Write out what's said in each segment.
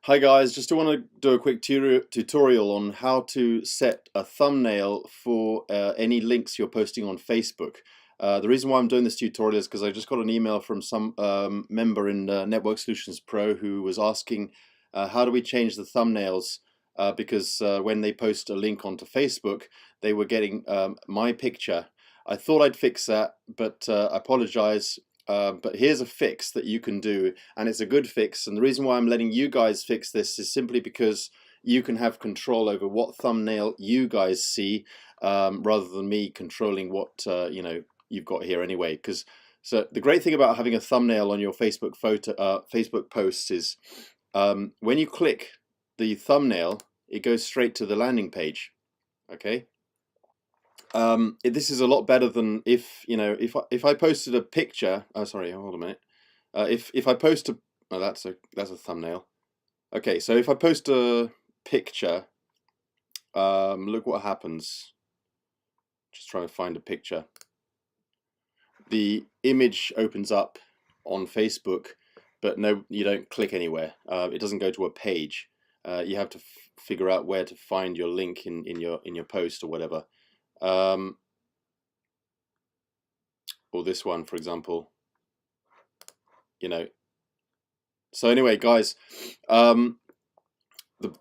Hi guys, just want to do a quick tutorial on how to set a thumbnail for any links you're posting on Facebook. The reason why I'm doing this tutorial is because I just got an email from some member in Network Solutions Pro who was asking how do we change the thumbnails because when they post a link onto Facebook they were getting my picture. I thought I'd fix that, but I apologize. But here's a fix that you can do, and it's a good fix. And the reason why I'm letting you guys fix this is simply because you can have control over what thumbnail you guys see, rather than me controlling what you've got here anyway. So the great thing about having a thumbnail on your Facebook Facebook posts is when you click the thumbnail, it goes straight to the landing page. Okay. This is a lot better than if I posted a picture. Oh, sorry, hold a minute. If I post a oh, that's a thumbnail. Okay, so if I post a picture, look what happens. Just trying to find a picture. The image opens up on Facebook, but no, you don't click anywhere. It doesn't go to a page. You have to figure out where to find your link in your post or whatever. Or this one, for example. So anyway, guys, the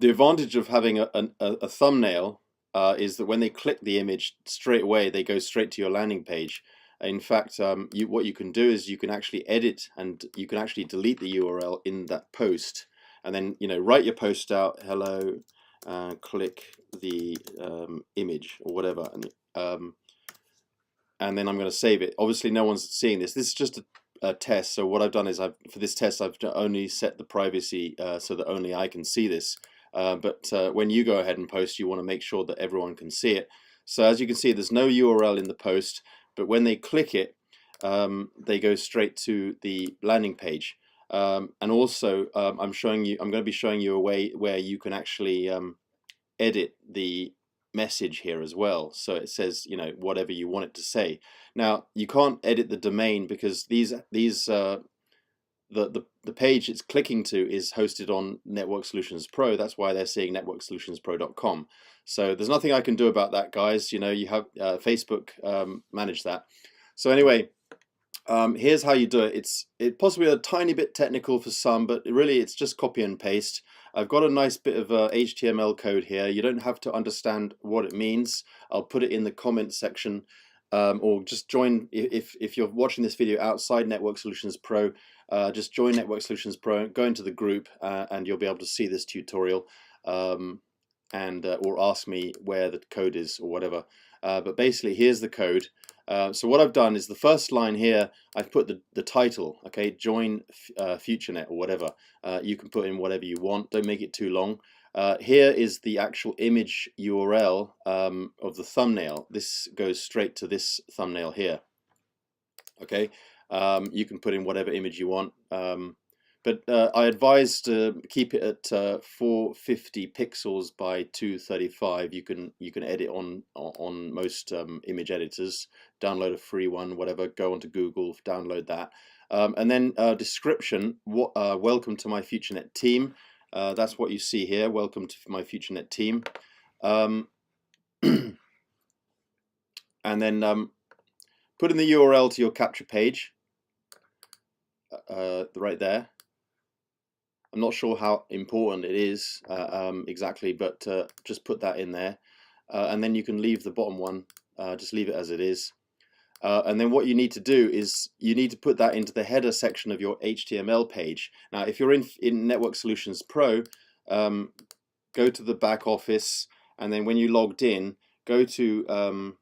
advantage of having a thumbnail is that when they click the image straight away, they go straight to your landing page. In fact, what you can do is you can actually edit, and you can actually delete the URL in that post, and then write your post out, hello, click the image or whatever, and then I'm going to save it. Obviously, no one's seeing this. This is just a test. So what I've done is for this test I've only set the privacy so that only I can see this. But when you go ahead and post, you want to make sure that everyone can see it. So as you can see, there's no URL in the post, but when they click it, they go straight to the landing page. And also, I'm going to be showing you a way where you can actually edit the message here as well, so it says whatever you want it to say. Now you can't edit the domain because the page it's clicking to is hosted on Network Solutions Pro. That's why they're seeing networksolutionspro.com. So there's nothing I can do about that, guys. You have Facebook manage that. So anyway, here's how you do it. It's possibly a tiny bit technical for some, but really it's just copy and paste. I've got a nice bit of HTML code here. You don't have to understand what it means. I'll put it in the comment section, or just join if you're watching this video outside Network Solutions Pro. Just join Network Solutions Pro, go into the group, and you'll be able to see this tutorial, or ask me where the code is or whatever. But basically, here's the code. So what I've done is the first line here, I've put the title, okay, join FutureNet or whatever. You can put in whatever you want, don't make it too long. Here is the actual image URL of the thumbnail. This goes straight to this thumbnail here, okay. You can put in whatever image you want, but I advise to keep it at 450 pixels by 235. You can edit on most image editors. Download a free one, whatever. Go onto Google, download that, and then description. Welcome to my FutureNet team. That's what you see here. Welcome to my FutureNet team, and then put in the URL to your capture page. Right there. I'm not sure how important it is exactly, but just put that in there, and then you can leave the bottom one, just leave it as it is, and then what you need to do is you need to put that into the header section of your HTML page. Now if you're in Network Solutions Pro, go to the back office, and then when you logged in, go to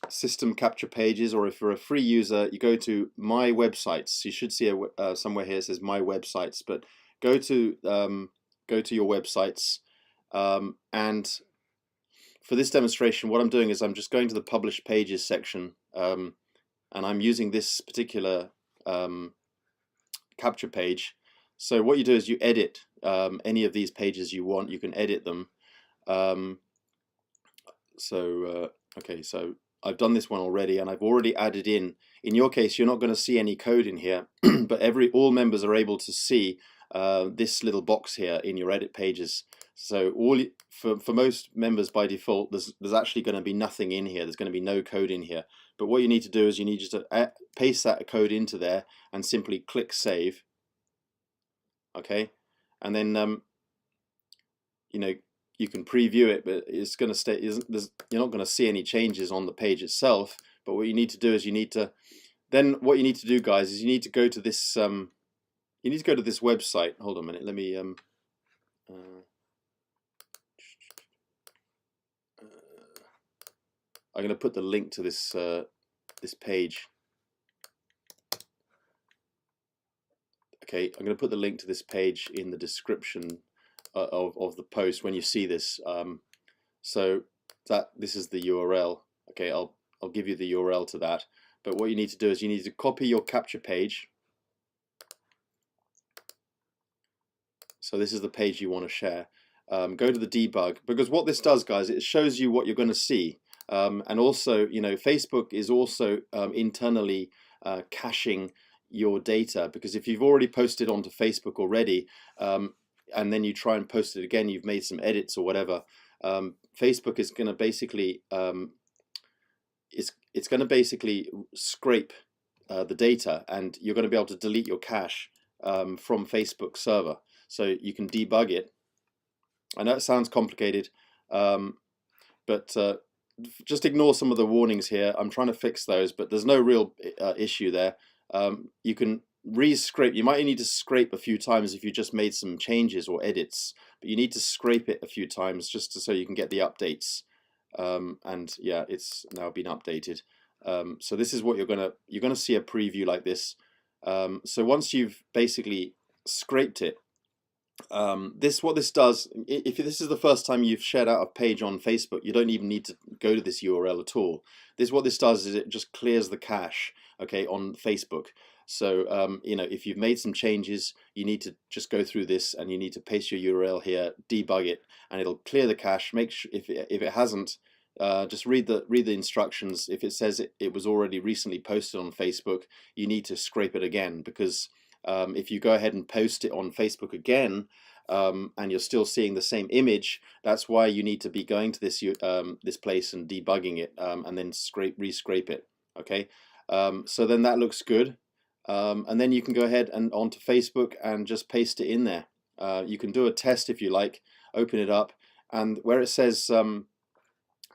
system capture pages, or if you're a free user, you go to my websites. You should see somewhere here it says my websites, but go to your websites, and for this demonstration what I'm doing is I'm just going to the published pages section, and I'm using this particular capture page. So what you do is you edit any of these pages you want. You can edit them. Okay, so I've done this one already, and I've already added in your case you're not going to see any code in here, but all members are able to see this little box here in your edit pages. So for most members by default, there's actually going to be nothing in here. There's going to be no code in here. But what you need to do is you need to paste that code into there and simply click save. Okay, and then you know, you can preview it, but it's going to stay. You're not going to see any changes on the page itself. But what you need to do is what you need to do, guys, is you need to go to this website. Hold on a minute. Let me I'm going to put the link to this page. Okay, I'm going to put the link to this page in the description of the post when you see this. So this is the URL. Okay, I'll give you the URL to that. But what you need to do is you need to copy your capture page. So this is the page you want to share. Go to the debug, because what this does, guys, it shows you what you're going to see. And also, Facebook is also internally caching your data, because if you've already posted onto Facebook already, and then you try and post it again, you've made some edits or whatever, Facebook is going to basically it's going to basically scrape the data, and you're going to be able to delete your cache from Facebook server. So you can debug it. I know it sounds complicated, but just ignore some of the warnings here. I'm trying to fix those, but there's no real issue there. You can re-scrape. You might need to scrape a few times if you just made some changes or edits, but you need to scrape it a few times just so you can get the updates. And yeah, it's now been updated. So this is what you're gonna see a preview like this. So once you've basically scraped it, what this does, if this is the first time you've shared out a page on Facebook, you don't even need to go to this URL at all. What this does is it just clears the cache, okay, on Facebook. So if you've made some changes, you need to just go through this, and you need to paste your URL here, debug it, and it'll clear the cache. Make sure if it hasn't, just read the instructions. If it says it was already recently posted on Facebook, you need to scrape it again, because if you go ahead and post it on Facebook again, and you're still seeing the same image, that's why you need to be going to this place and debugging it, and then re-scrape it. Okay, so then that looks good, and then you can go ahead and onto Facebook and just paste it in there. You can do a test if you like. Open it up, and where it says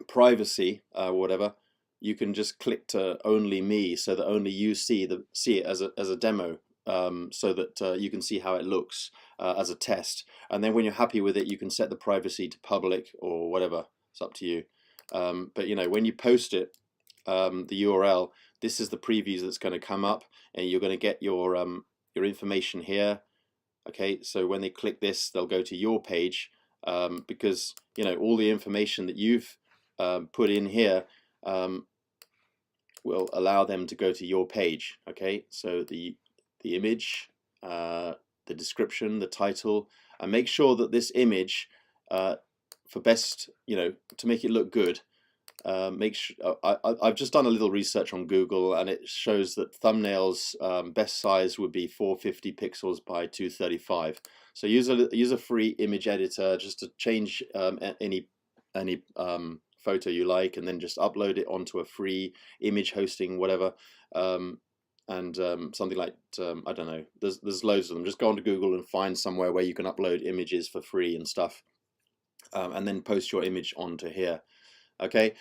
privacy or whatever, you can just click to only me, so that only you see it as a demo. So that you can see how it looks as a test, and then when you're happy with it, you can set the privacy to public or whatever. It's up to you. But when you post it, the URL, this is the previews that's going to come up, and you're going to get your information here. Okay, so when they click this, they'll go to your page, because all the information that you've put in here will allow them to go to your page. Okay, so the image, the description, the title, and make sure that this image, for best, to make it look good, make sure. I've just done a little research on Google, and it shows that thumbnails best size would be 450 pixels by 235. So use a free image editor just to change any photo you like, and then just upload it onto a free image hosting, whatever. And something like, I don't know, there's loads of them. Just go onto Google and find somewhere where you can upload images for free and stuff, and then post your image onto here. Okay,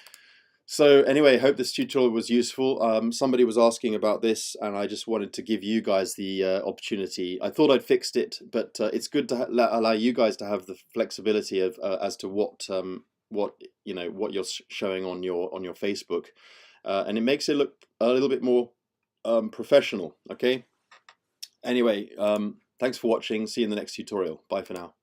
so anyway, hope this tutorial was useful. Somebody was asking about this, and I just wanted to give you guys the opportunity. I thought I'd fixed it, but it's good to allow you guys to have the flexibility of as to what you're showing on your Facebook, and it makes it look a little bit more professional. Okay, anyway, thanks for watching. See you in the next tutorial. Bye for now.